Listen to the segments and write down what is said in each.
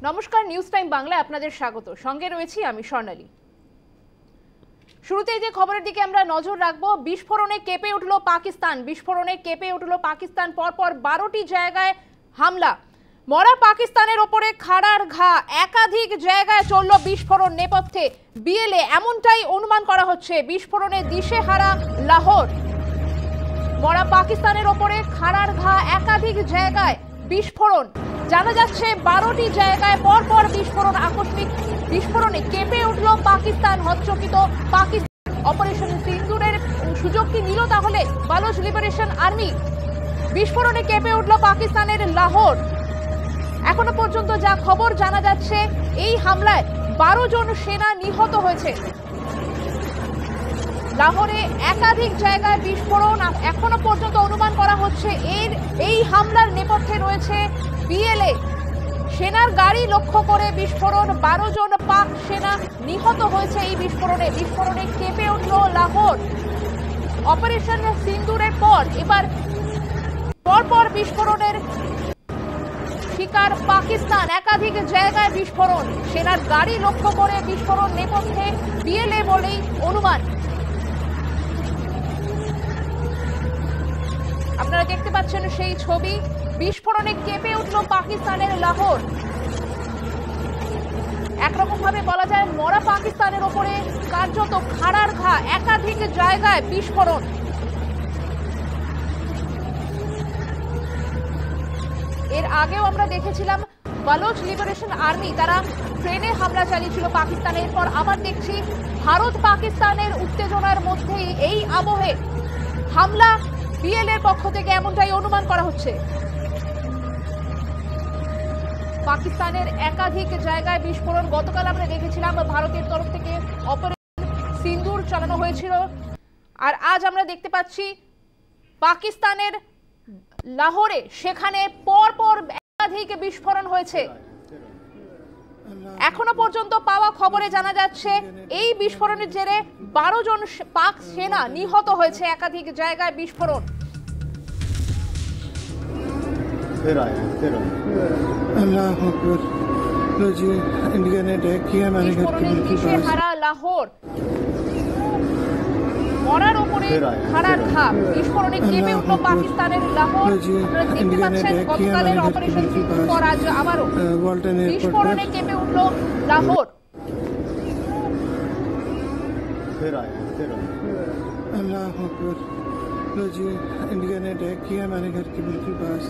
নমস্কার, news time বাংলায় আপনাদের স্বাগত। সঙ্গে রয়েছি আমি স্বর্ণালী। শুরুতেই যে খবরের দিকে আমরা নজর রাখবো, বিস্ফোরণে কেঁপে উঠল পাকিস্তান। বিস্ফোরণে কেঁপে উঠল পাকিস্তান। পরপর 12টি জায়গায় হামলা। মরা পাকিস্তানের ওপরে খাড়ার ঘা। একাধিক জায়গায় চলল বিস্ফোরণ। নেপথ্যে বিএলএ, এমনটাই অনুমান করা হচ্ছে। বিস্ফোরণে দিশেহারা লাহোর। মরা পাকিস্তানের ওপরে খাড়ার ঘা। একাধিক জায়গায় বিস্ফোরণ। জানা যাচ্ছে 12টি জায়গায় পরপর বিস্ফোরণ। আকস্মিক বিস্ফোরণে কেঁপে উঠল পাকিস্তান। হতচকিত পাকিস্তান। অপারেশন সিন্দুরের সুযোগ কি নিল তাহলে বালুচ লিবারেশন আর্মি? বিস্ফোরণে কেঁপে উঠল পাকিস্তানের লাহোর। এখনো পর্যন্ত যা খবর জানা যাচ্ছে, এই হামলায় 12 জন সেনা নিহত হয়েছে। লাহোরে একাধিক জায়গায় বিস্ফোরণ। এখনো পর্যন্ত অনুমান করা হচ্ছে এই হামলার নেপথ্যে রয়েছে বিএলএ। সেনার গাড়ি লক্ষ্য করে বিস্ফোরণ। 12 জন পাক সেনা নিহত হয়েছে এই বিস্ফোরণে। বিস্ফোরণে কেঁপে উঠল লাহোর। অপারেশন সিন্দুরের পর এবার পরপর বিস্ফোরণের শিকার পাকিস্তান। একাধিক জায়গায় বিস্ফোরণ। সেনার গাড়ি লক্ষ্য করে বিস্ফোরণ। নেপথ্যে বিএলএ বলেই অনুমান। আপনারা দেখতে পাচ্ছেন সেই ছবি। বিস্ফোরণে কেঁপে উঠল পাকিস্তানের লাহোর। একরকম ভাবে বলা যায় মরা পাকিস্তানের ওপরে কার্যত খাড়ার ঘা। একাধিক জায়গায় বিস্ফোরণ। এর আগেও আমরা দেখেছিলাম বালুচ লিবারেশন আর্মি, তারা ট্রেনে হামলা চালিয়েছিল পাকিস্তানে। এরপর আবার দেখছি ভারত পাকিস্তানের উত্তেজনার মধ্যেই এই আবহে হামলা বিএলএর পক্ষ থেকে, এমনটাই অনুমান করা হচ্ছে। পাকিস্তানের একাধিক জায়গায় বিস্ফোরণ। গতকাল আমরা দেখেছিলাম ভারতের তরফ থেকে অপারেশন সিন্দুর চালানো হয়েছিল। আর আজ আমরা দেখতে পাচ্ছি পাকিস্তানের লাহোরে, সেখানে পরপর একাধিক বিস্ফোরণ হয়েছে। এখনো পর্যন্ত পাওয়া খবরে জানা যাচ্ছে এই বিস্ফোরণের জেরে 12 জন পাক সেনা নিহত হয়েছে। একাধিক জায়গায় বিস্ফোরণ। লাহোর মরার ওপরে খাড়ার ঘা। বিস্ফোরণে কেঁপে উঠল পাকিস্তানের লাহোর। দেখতে পাচ্ছেন গতকালের অপারেশন সিন্দুর পর আজ আবারও বিস্ফোরণে কেঁপে উঠল লাহোর। इंडिया ने अटैक किया हमारे घर के बिल्कुल पास।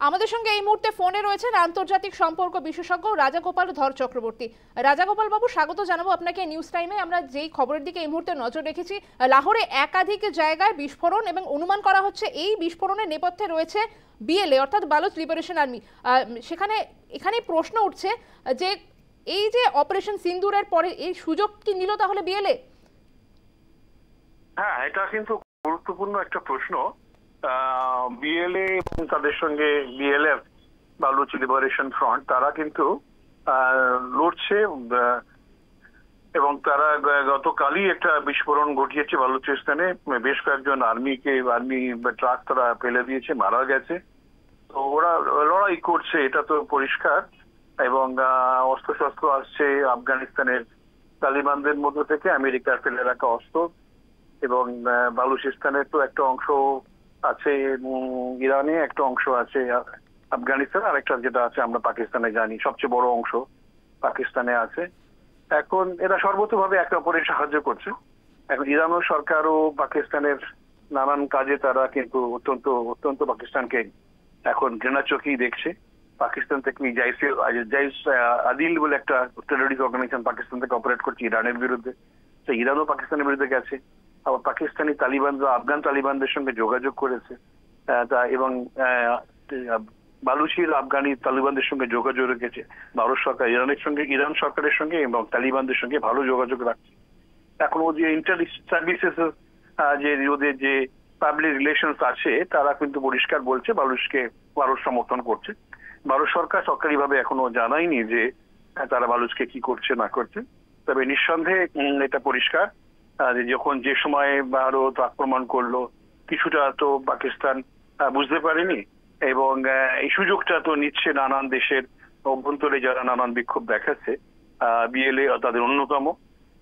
আমাদের সঙ্গে এই মুহূর্তে ফোনে রয়েছেন আন্তর্জাতিক সম্পর্ক বিশেষজ্ঞ রাজাগোপাল ধর চক্রবর্তী। রাজাগোপাল বাবু, স্বাগত জানাবো আপনাকে নিউজ টাইমে। আমরা যেই খবরের দিকে এই মুহূর্তে নজর রেখেছি, লাহোরে একাধিক জায়গায় বিস্ফোরণ এবং অনুমান করা হচ্ছে এই বিস্ফোরণের নেপথ্যে রয়েছে বিএলএ অর্থাৎ বালুচ লিবারেশন আর্মি। এখানে প্রশ্ন উঠছে যে এই যে অপারেশন সিন্দুরের পরে এই সুযোগ কি নিল তাহলে বিএলএ? হ্যাঁ, এটা কিন্তু গুরুত্বপূর্ণ একটা প্রশ্ন। বিএলএ এবং তাদের সঙ্গে বিএলএফ বালুচ লিবারেশন ফ্রন্ট, তারা কিন্তু লড়ছে এবং তারা গতকালই একটা বিস্ফোরণ ঘটিয়েছে বালুচিস্তানে। বেশ কয়েকজন আর্মি ট্রাক তারা ফেলে দিয়েছে, মারা গেছে। তো ওরা লড়াই করছে, এটা তো পরিষ্কার। এবং অস্ত্রশস্ত্র আসছে আফগানিস্তানের তালিবানদের মধ্য থেকে, আমেরিকার ফেলে রাখা অস্ত্র। এবং বালুচিস্তানের তো একটা অংশ আছে ইরানে, একটা অংশ আছে আফগানিস্তানে, আরেকটা যেটা আছে আমরা পাকিস্তানে জানি, সবচেয়ে বড় অংশ পাকিস্তানে আছে। এখন এরা সর্বতভাবে একে অপরের সাহায্য করছে। এখন ইরানও সরকারও পাকিস্তানের নানান কাজে তারা কিন্তু অত্যন্ত পাকিস্তানকে এখন ঘৃণা চোখেই দেখছে। পাকিস্তান থেকে জাইস আদিল বলে একটা টেররিস্ট অর্গানাইজেশন পাকিস্তান থেকে অপারেট করছে ইরানের বিরুদ্ধে। তো ইরানও পাকিস্তানের বিরুদ্ধে গেছে। আবার পাকিস্তানি তালিবানরা আফগান তালিবানদের সঙ্গে যোগাযোগ করেছে এবং বালুচির আফগানি তালিবানদের সঙ্গে যোগাযোগ রেখেছে। ভারত সরকার ইরান সরকারের সঙ্গে এবং তালিবানদের সঙ্গে ভালো যোগাযোগ রাখছে। এখন ও যে ইন্টার সার্ভিসেস যে ওদের যে পাবলিক রিলেশনস আছে, তারা কিন্তু পরিষ্কার বলছে ভারত সমর্থন করছে। ভারত সরকার সরকারিভাবে এখনো জানায়নি যে তারা বালুচকে কি করছে না করছে। তবে নিঃসন্দেহে এটা পরিষ্কার যখন যে সময় ভারত আক্রমণ করলো কিছুটা তো পাকিস্তান বুঝতে পারেনি, এবং এই সুযোগটা তো নিচ্ছে নানান দেশের অভ্যন্তরে যারা নানান বিক্ষোভ দেখাচ্ছে। বিএলএ তাদের অন্যতম,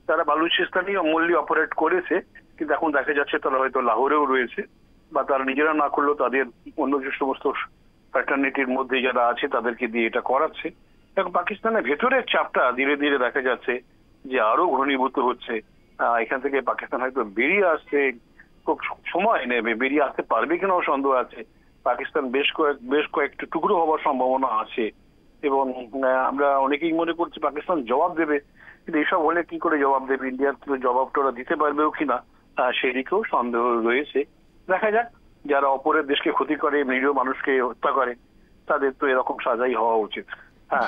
তারা বালুচিস্তানেই অমূল্য অপারেট করেছে, কিন্তু এখন দেখা যাচ্ছে তারা হয়তো লাহোরেও রয়েছে, বা তারা নিজেরা না করলেও তাদের অন্য যে সমস্ত ফ্র্যাটার্নিটির মধ্যে যারা আছে তাদেরকে দিয়ে এটা করাচ্ছে। এখন পাকিস্তানের ভেতরের চাপটা ধীরে ধীরে দেখা যাচ্ছে যে আরো ঘনীভূত হচ্ছে। এখান থেকে পাকিস্তান হয়তো বেরিয়ে আসতে খুব সময় নেবে, বেরিয়ে আসতে পারবে কিনাও সন্দেহ আছে। পাকিস্তান বেশ কয়েকটা টুকরো হওয়ার সম্ভাবনা আছে, এবং আমরা অনেকেই মনে করছি পাকিস্তান জবাব দেবে, কিন্তু এইসব হলে কি করে জবাব দেবে, ইন্ডিয়ার জবাবটা ওরা দিতে পারবেও কিনা সেদিকেও সন্দেহ রয়েছে। দেখা যাক, যারা অপরের দেশকে ক্ষতি করে, নিরীহ মানুষকে হত্যা করে, তাদের তো এরকম সাজাই হওয়া উচিত।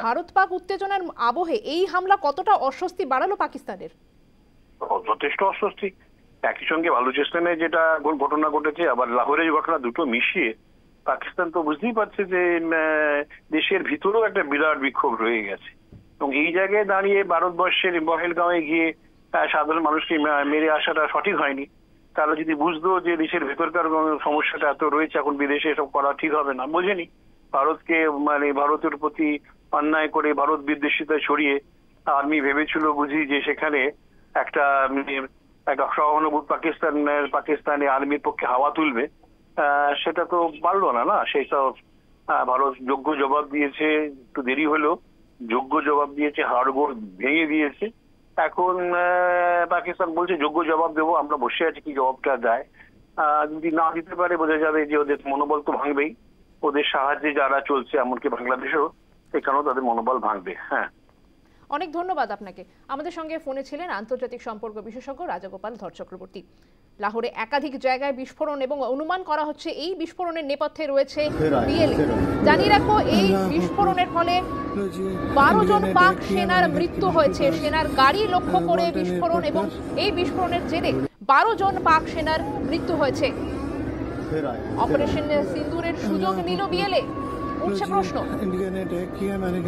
ভারত পাক উত্তেজনার আবহে এই হামলা কতটা অস্বস্তি বাড়ালো পাকিস্তানের? যথেষ্ট অস্বস্তি। একই সঙ্গে বালুচিস্তানে যেটা ঘটনা ঘটেছে, আবার লাহোরের ঘটনা, দুটো মিশিয়ে পাকিস্তান তো বুঝতেই পারছে যে দেশের ভিতরেও একটা বিরাট বিক্ষোভ রয়ে গেছে, এবং এই জায়গায় দাঁড়িয়ে ভারতবর্ষের পহেলগাঁওয়ে গিয়ে সাধারণ মানুষকে মেরে আসাটা সঠিক হয়নি। তারা যদি বুঝতো যে দেশের ভেতরকার সমস্যাটা এত রয়েছে, এখন বিদেশে এসব করা ঠিক হবে না, বোঝেনি। ভারতকে ভারতের প্রতি অন্যায় করে ভারত বিদ্বেষিতা ছড়িয়ে আর্মি ভেবেছিল বুঝি যে সেখানে একটা সহানুভূত পাকিস্তানে আর্মির পক্ষে হাওয়া তুলবে, সেটা তো পারলো না। সেটা ভারত যোগ্য জবাব দিয়েছে, একটু দেরি হলেও যোগ্য জবাব দিয়েছে, হাড়গোড় ভেঙে দিয়েছে। এখন পাকিস্তান বলছে যোগ্য জবাব দেবো, আমরা বসে আছি কি জবাবটা দেয়। যদি না দিতে পারে বোঝা যাবে যে ওদের মনোবল তো ভাঙবেই, ওদের সাহায্যে যারা চলছে এমনকি বাংলাদেশেও, এখানেও তাদের মনোবল ভাঙবে। হ্যাঁ, অনেক ধন্যবাদ আপনাকে। আমাদের সঙ্গে ফোনে ছিলেন আন্তর্জাতিক সম্পর্ক বিশেষজ্ঞ রাজাগোপাল ধর চক্রবর্তী। লাহোরে একাধিক জায়গায় বিস্ফোরণ, এবং অনুমান করা হচ্ছে এই বিস্ফোরণের নেপথ্যে রয়েছে বিএলএ। জানিয়ে রাখো, এই বিস্ফোরণের ফলে 12 জন পাক সেনার মৃত্যু হয়েছে। সেনার গাড়ি লক্ষ্য করে বিস্ফোরণ, এবং এই বিস্ফোরণের জেরে 12 জন পাক সেনার মৃত্যু হয়েছে। অপারেশন সিন্দুরের সুযোগ নিল বিএলএ, উঠছে প্রশ্ন। इंडिया ने अटैक किया, मैंने